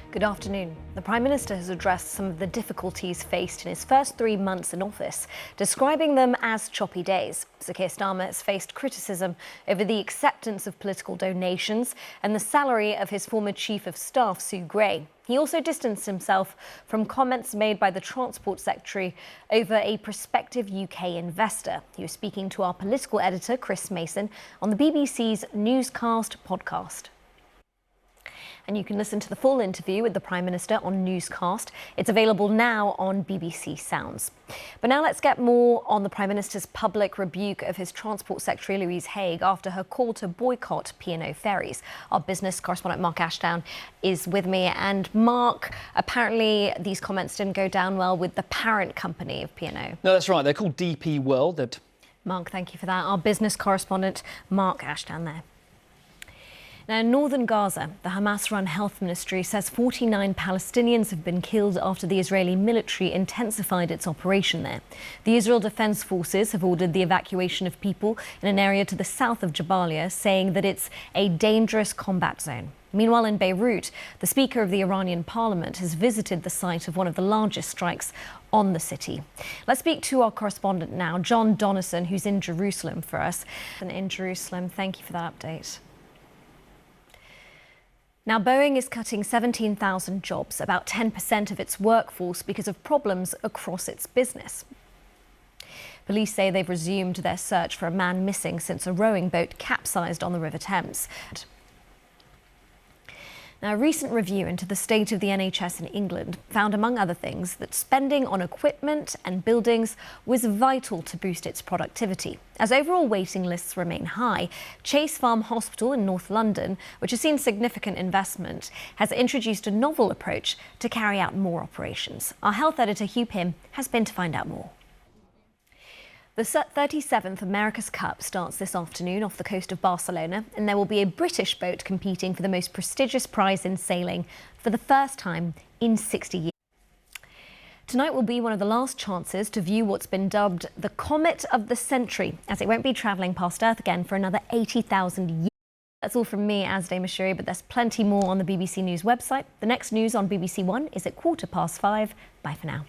Good afternoon. The Prime Minister has addressed some of the difficulties faced in his first 3 months in office, describing them as choppy days. Sir Keir Starmer has faced criticism over the acceptance of political donations and the salary of his former Chief of Staff, Sue Gray. He also distanced himself from comments made by the Transport Secretary over a prospective UK investor. He was speaking to our political editor, Chris Mason, on the BBC's Newscast podcast. And you can listen to the full interview with the Prime Minister on Newscast. It's available now on BBC Sounds. But now let's get more on the Prime Minister's public rebuke of his Transport Secretary Louise Haigh after her call to boycott P&O ferries. Our business correspondent Mark Ashdown is with me. And Mark, apparently these comments didn't go down well with the parent company of P&O. No, that's right. They're called DP World. Mark, thank you for that. Our business correspondent Mark Ashdown there. Now, in northern Gaza, the Hamas-run health ministry says 49 Palestinians have been killed after the Israeli military intensified its operation there. The Israel Defense Forces have ordered the evacuation of people in an area to the south of Jabalia, saying that it's a dangerous combat zone. Meanwhile, in Beirut, the Speaker of the Iranian Parliament has visited the site of one of the largest strikes on the city. Let's speak to our correspondent now, John Donnison, who's in Jerusalem for us. And in Jerusalem, thank you for that update. Now, Boeing is cutting 17,000 jobs, about 10% of its workforce, because of problems across its business. Police say they've resumed their search for a man missing since a rowing boat capsized on the River Thames. Now, a recent review into the state of the NHS in England found, among other things, that spending on equipment and buildings was vital to boost its productivity. As overall waiting lists remain high, Chase Farm Hospital in North London, which has seen significant investment, has introduced a novel approach to carry out more operations. Our health editor, Hugh Pym, has been to find out more. The 37th America's Cup starts this afternoon off the coast of Barcelona, and there will be a British boat competing for the most prestigious prize in sailing for the first time in 60 years. Tonight will be one of the last chances to view what's been dubbed the Comet of the Century, as it won't be travelling past Earth again for another 80,000 years. That's all from me, Azadeh Moshiri, but there's plenty more on the BBC News website. The next news on BBC One is at 5:15. Bye for now.